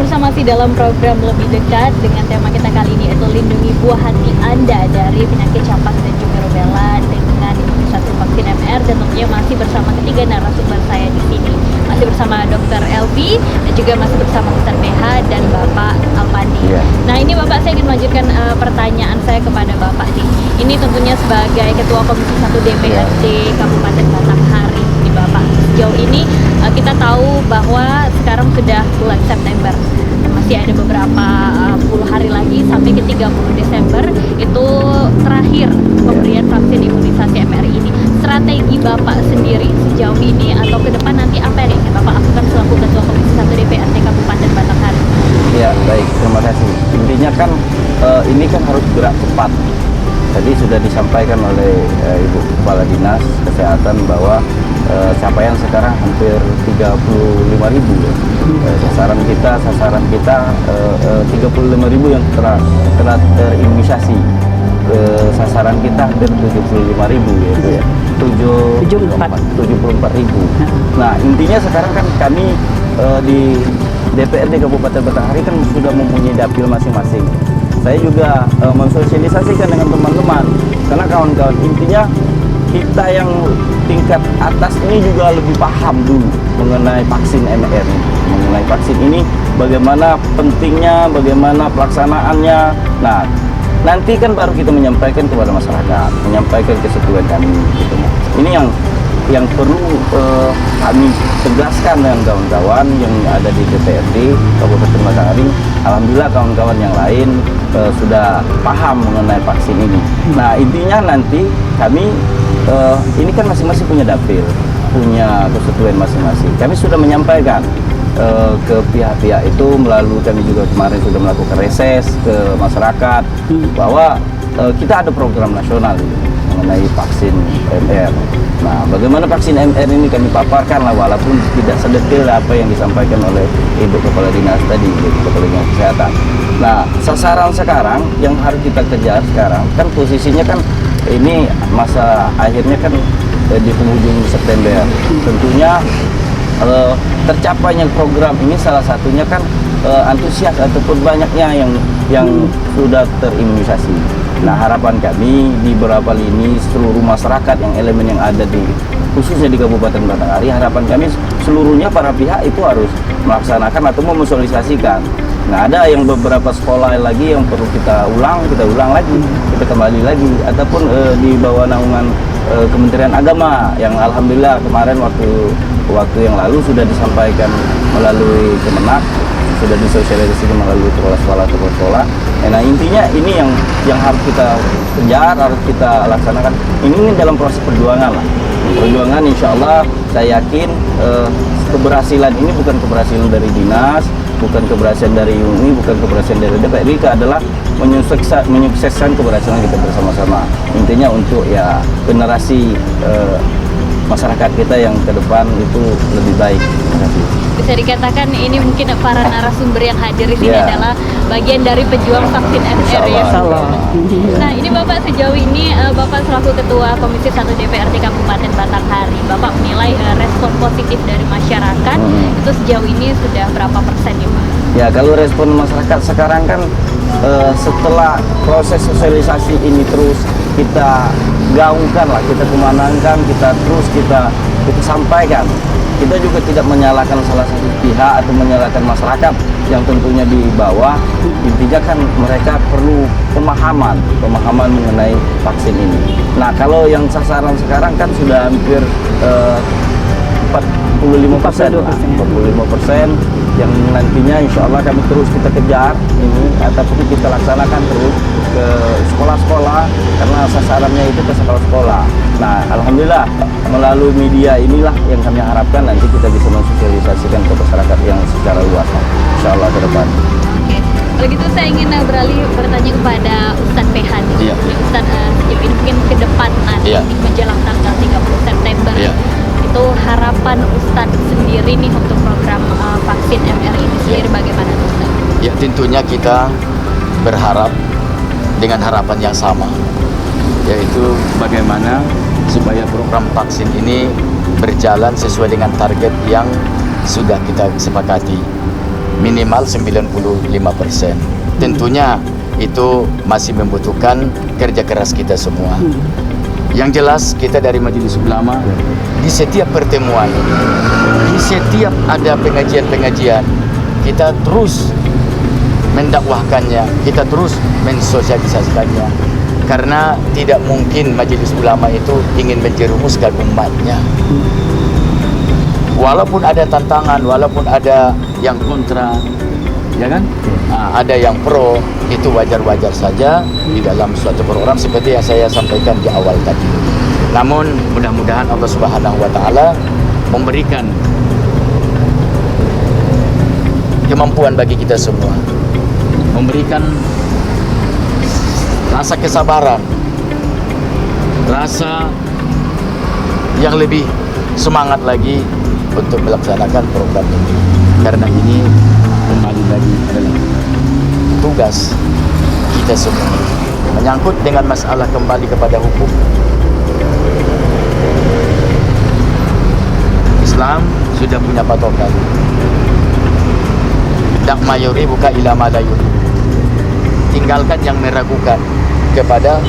pemirsa, masih dalam program Lebih Dekat dengan tema kita kali ini, yaitu lindungi buah hati Anda dari penyakit campak dan juga rubella dengan imunisasi vaksin MR. Dan tentunya masih bersama ketiga narasumber saya di sini, masih bersama Dr. Elvi dan juga masih bersama Ustadz BH dan Bapak Alpandi. Nah, ini Bapak, saya ingin melanjutkan pertanyaan saya kepada Bapak nih. Ini tentunya sebagai Ketua Komisi 1 DPRD Kabupaten Batanghari di Bapak. Sejauh ini kita tahu bahwa sekarang sudah bulan September, masih ada beberapa puluh hari lagi sampai ke 30 Desember itu terakhir pemberian vaksin imunisasi MR ini. Strategi Bapak sendiri sejauh ini atau ke depan nanti apa yang ingin Bapak lakukan selaku Ketua Komisi 1 DPRD Kabupaten Batanghari? Ya, baik, terima kasih. Intinya kan ini kan harus gerak cepat. Tadi sudah disampaikan oleh Ibu Kepala Dinas Kesehatan bahwa capaian sekarang hampir 35.000 ya. Sasaran kita 35.000 yang telah terimunisasi. Sasaran kita hampir 75.000 yaitu ya. 74.000. Nah, intinya sekarang kan kami di DPRD Kabupaten Batanghari kan sudah mempunyai dapil masing-masing. Saya juga mensosialisasikan dengan teman-teman, karena kawan-kawan, intinya kita yang tingkat atas ini juga lebih paham dulu mengenai vaksin MR ini. Mengenai vaksin ini, bagaimana pentingnya, bagaimana pelaksanaannya. Nah, nanti kan baru kita menyampaikan kepada masyarakat, menyampaikan kesetujuan kami gitu. Ini yang perlu kami tegaskan dengan kawan-kawan yang ada di DPRD Kabupaten Batanghari. Alhamdulillah kawan-kawan yang lain sudah paham mengenai vaksin ini. Nah, intinya nanti kami ini kan masing-masing punya dapil, punya kesetujuan masing-masing. Kami sudah menyampaikan ke pihak-pihak itu melalui, kami juga kemarin sudah melakukan reses ke masyarakat bahwa kita ada program nasional mengenai vaksin MR. Nah, bagaimana vaksin MR ini kami paparkan lah, walaupun tidak sedetail apa yang disampaikan oleh Ibu Kepala Dinas tadi, Ibu Kepala Dinas Kesehatan. Nah, sasaran sekarang yang harus kita kejar sekarang kan posisinya kan ini masa akhirnya kan di penghujung September. Tentunya tercapainya program ini salah satunya kan antusias ataupun banyaknya yang sudah terimunisasi. Nah, harapan kami di beberapa lini seluruh masyarakat yang elemen yang ada di khususnya di Kabupaten Batanghari, harapan kami seluruhnya para pihak itu harus melaksanakan atau memvisualisasikan. Nah, ada yang beberapa sekolah lagi yang perlu kita ulang lagi, kita kembali lagi, ataupun di bawah naungan Kementerian Agama yang alhamdulillah kemarin waktu yang lalu sudah disampaikan melalui Kemenak, sudah disosialisasikan melalui sekolah-sekolah. Nah, intinya ini yang harus kita kejar, harus kita laksanakan. Ini dalam proses perjuangan lah. Perjuangan insya Allah saya yakin keberhasilan ini bukan keberhasilan dari dinas, bukan keberhasilan dari UNI, bukan keberhasilan dari DPRD, adalah menyukseskan keberhasilan kita bersama-sama. Intinya untuk ya generasi masyarakat kita yang ke depan itu lebih baik. Terima kasih. Bisa dikatakan ini mungkin para narasumber yang hadir di sini adalah bagian dari pejuang vaksin MR ya. Nah, ini Bapak sejauh ini Bapak selaku Ketua Komisi 1 DPRD Kabupaten Batanghari, Bapak menilai respon positif dari masyarakat itu sejauh ini sudah berapa persen ya, Pak? Ya, kalau respon masyarakat sekarang kan setelah proses sosialisasi ini terus kita gaungkan lah, kita kemanangkan, kita sampaikan. Kita juga tidak menyalahkan salah satu pihak atau menyalahkan masyarakat yang tentunya di bawah. Intinya kan mereka perlu pemahaman mengenai vaksin ini. Nah, kalau yang sasaran sekarang kan sudah hampir 45%, yang nantinya insya Allah kami terus kita kejar ini, ataupun kita laksanakan terus ke sekolah-sekolah, karena sasarannya itu ke sekolah-sekolah. Nah, alhamdulillah melalui media inilah yang kami harapkan nanti kita bisa mensosialisasikan ke masyarakat yang secara luas, insya Allah ke depan. Oke, kalau gitu saya ingin beralih bertanya kepada Ustadz PH. Ustadz, sejauh ini mungkin ke depan nanti menjelang tanggal 30 September. Itu harapan Ustadz sendiri nih untuk program vaksin MR ini sendiri bagaimana, Ustadz? Ya, tentunya kita berharap dengan harapan yang sama, yaitu bagaimana supaya program vaksin ini berjalan sesuai dengan target yang sudah kita sepakati. minimal 95%. Tentunya itu masih membutuhkan kerja keras kita semua. Yang jelas kita dari Majelis Ulama di setiap pertemuan, di setiap ada pengajian-pengajian, kita terus mendakwahkannya, kita terus mensosialisasikannya. Karena tidak mungkin Majelis Ulama itu ingin menjerumuskan umatnya. Walaupun ada tantangan, walaupun ada yang kontra, ya kan? Nah, ada yang pro, itu wajar-wajar saja di dalam suatu program seperti yang saya sampaikan di awal tadi. Namun mudah-mudahan Allah Subhanahu wa taala memberikan kemampuan bagi kita semua, memberikan rasa kesabaran, rasa yang lebih semangat lagi untuk melaksanakan program ini. Karena ini kembali lagi adalah tugas kita semua, menyangkut dengan masalah kembali kepada hukum. Islam sudah punya patokan. Dak mayuri buka ilama layuri. Tinggalkan yang meragukan kepada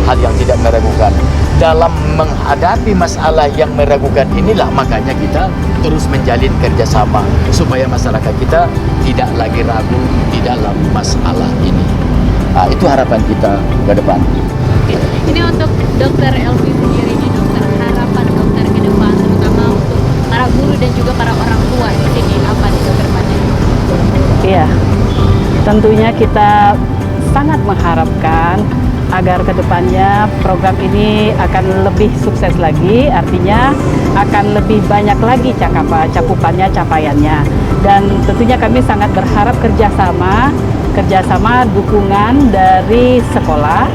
hal yang tidak meragukan. Dalam menghadapi masalah yang meragukan inilah makanya kita terus menjalin kerjasama supaya masyarakat kita tidak lagi ragu di dalam masalah ini. Nah, itu harapan kita ke depan. Ini untuk Dokter Elvi sendiri nih dokter, harapan dokter ke depan terutama untuk para guru dan juga para orang tua di sini apa nih dokter Panji? Iya, tentunya kita sangat mengharapkan agar kedepannya program ini akan lebih sukses lagi, artinya akan lebih banyak lagi cakupannya, capaiannya. Dan tentunya kami sangat berharap kerjasama dukungan dari sekolah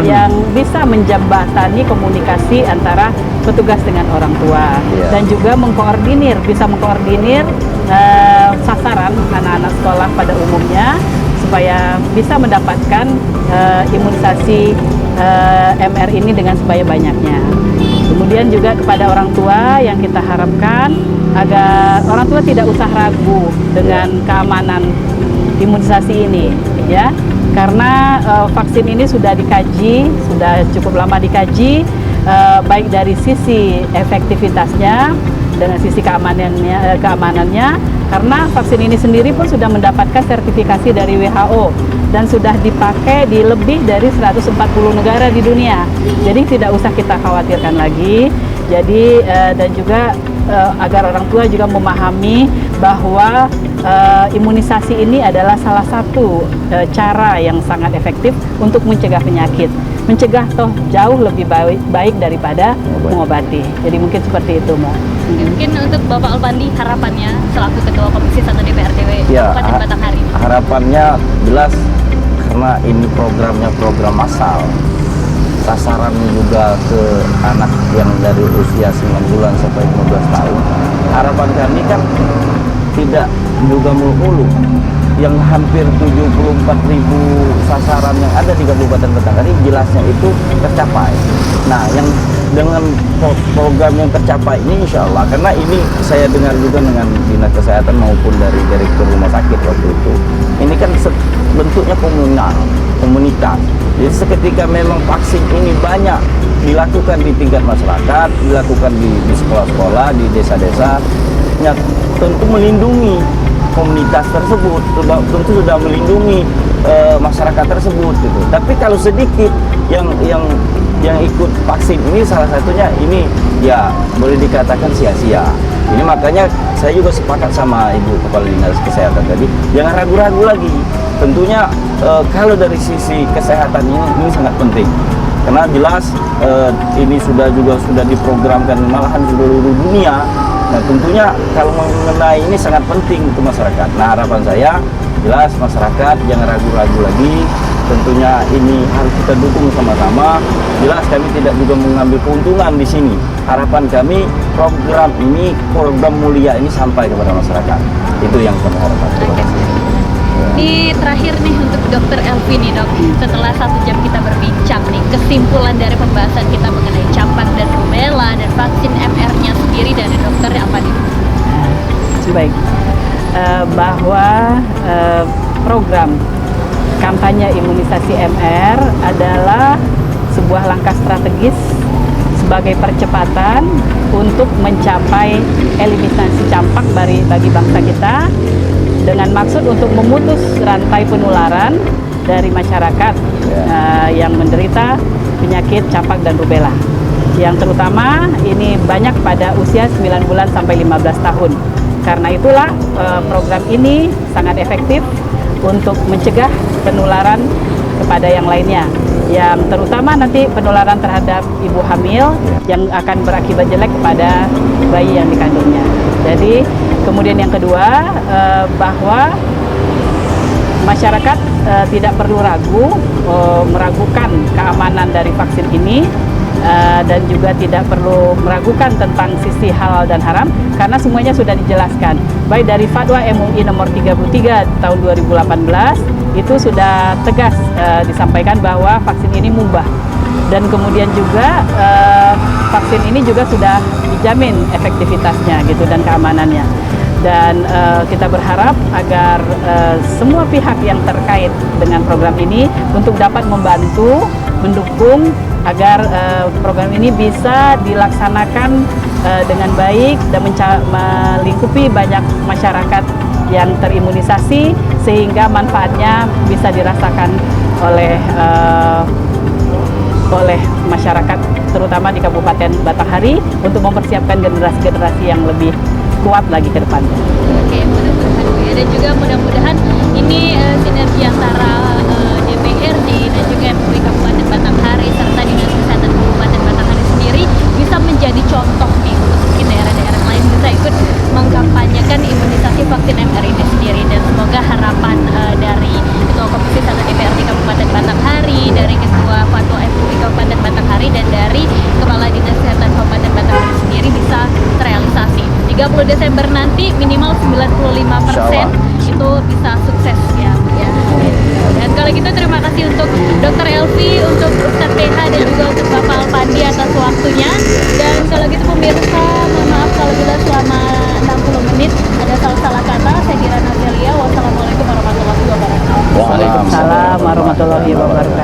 yang bisa menjembatani komunikasi antara petugas dengan orang tua, dan juga bisa mengkoordinir sasaran anak-anak sekolah pada umumnya supaya bisa mendapatkan imunisasi MR ini dengan sebanyak-banyaknya. Kemudian juga kepada orang tua yang kita harapkan agar orang tua tidak usah ragu dengan keamanan imunisasi ini, ya, karena vaksin ini sudah dikaji, sudah cukup lama dikaji, baik dari sisi efektivitasnya dengan sisi keamanannya, karena vaksin ini sendiri pun sudah mendapatkan sertifikasi dari WHO dan sudah dipakai di lebih dari 140 negara di dunia. Jadi tidak usah kita khawatirkan lagi. Jadi dan juga agar orang tua juga memahami bahwa imunisasi ini adalah salah satu cara yang sangat efektif untuk mencegah penyakit. Mencegah toh jauh lebih baik daripada mengobati. Jadi mungkin seperti itu, Mbak. Mungkin untuk Bapak Alpandi harapannya selaku Ketua Komisi 1 DPRD Kabupaten Batanghari. Harapannya jelas, karena ini programnya program massal, sasarannya juga ke anak yang dari usia 9 bulan sampai 15 tahun. Harapan kami kan tidak juga mulu-mulu, yang hampir 74.000 sasaran yang ada di Kabupaten Batanghari jelasnya itu tercapai. Nah, yang dengan program yang tercapai ini insya Allah, karena ini saya dengar juga dengan Dinas Kesehatan maupun dari Direktur Rumah Sakit waktu itu, ini kan bentuknya komunitas. Jadi seketika memang vaksin ini banyak dilakukan di tingkat masyarakat, dilakukan di sekolah-sekolah, di desa-desa, ya, tentu melindungi komunitas tersebut, tentu sudah melindungi masyarakat tersebut gitu. Tapi kalau sedikit yang ikut vaksin ini, salah satunya ini ya boleh dikatakan sia-sia. Ini makanya saya juga sepakat sama Ibu Kepala Dinas Kesehatan tadi, jangan ragu-ragu lagi. Tentunya kalau dari sisi kesehatan ini sangat penting, karena jelas ini sudah diprogramkan malahan seluruh dunia. Nah, tentunya kalau mengenai ini sangat penting untuk masyarakat. Nah, harapan saya jelas masyarakat jangan ragu-ragu lagi. Tentunya ini harus kita dukung sama-sama. Jelas kami tidak juga mengambil keuntungan di sini. Harapan kami program mulia ini sampai kepada masyarakat. Itu yang kami harapkan. Ini terakhir nih untuk Dokter Elvi nih dok, setelah 1 jam kita berbincang nih, kesimpulan dari pembahasan kita mengenai campak dan rubella dan vaksin MR-nya sendiri dari dokter apa nih? Baik, bahwa program kampanye imunisasi MR adalah sebuah langkah strategis sebagai percepatan untuk mencapai eliminasi campak bagi bangsa kita dengan maksud untuk memutus rantai penularan dari masyarakat yang menderita penyakit campak dan rubella. Yang terutama ini banyak pada usia 9 bulan sampai 15 tahun. Karena itulah program ini sangat efektif untuk mencegah penularan kepada yang lainnya, yang terutama nanti penularan terhadap ibu hamil yang akan berakibat jelek kepada bayi yang dikandungnya. Jadi kemudian yang kedua, bahwa masyarakat tidak perlu meragukan keamanan dari vaksin ini, dan juga tidak perlu meragukan tentang sisi halal dan haram karena semuanya sudah dijelaskan baik dari Fatwa MUI nomor 33 tahun 2018 itu sudah tegas disampaikan bahwa vaksin ini mubah, dan kemudian juga vaksin ini juga sudah dijamin efektivitasnya gitu dan keamanannya. Dan kita berharap agar semua pihak yang terkait dengan program ini untuk dapat membantu, mendukung agar program ini bisa dilaksanakan dengan baik dan melingkupi banyak masyarakat yang terimunisasi sehingga manfaatnya bisa dirasakan oleh masyarakat terutama di Kabupaten Batanghari untuk mempersiapkan generasi-generasi yang lebih kuat lagi ke depannya. Oke, mudah-mudahan Bu ya, dan juga mudah-mudahan ini sinergi antara DPRD dan juga MUI Kabupaten Batanghari serta Dinas Kesehatan Kabupaten Batanghari sendiri bisa menjadi contoh nih untuk mungkin daerah-daerah lain bisa ikut mengkampanyekan imunisasi vaksin MR ini sendiri, dan semoga harapan dari Ketua Komisi 1 DPRD Kabupaten Batanghari, dari Ketua Fatwa MUI Kabupaten Batanghari, dan dari Kepala Dinas Kesehatan Kabupaten Batanghari sendiri bisa terrealisasi. 30 Desember nanti minimal 95% itu bisa sukses ya. Dan kalau gitu terima kasih untuk Dr. Elvi, untuk Ustadz PH, dan juga untuk Bapak Alpandi atas waktunya. Dan kalau gitu pemirsa, mohon maaf kalau bila selama 60 menit ada salah-salah kata. Saya Dira Nazelia. Wassalamualaikum warahmatullahi wabarakatuh. Waalaikumsalam warahmatullahi wabarakatuh.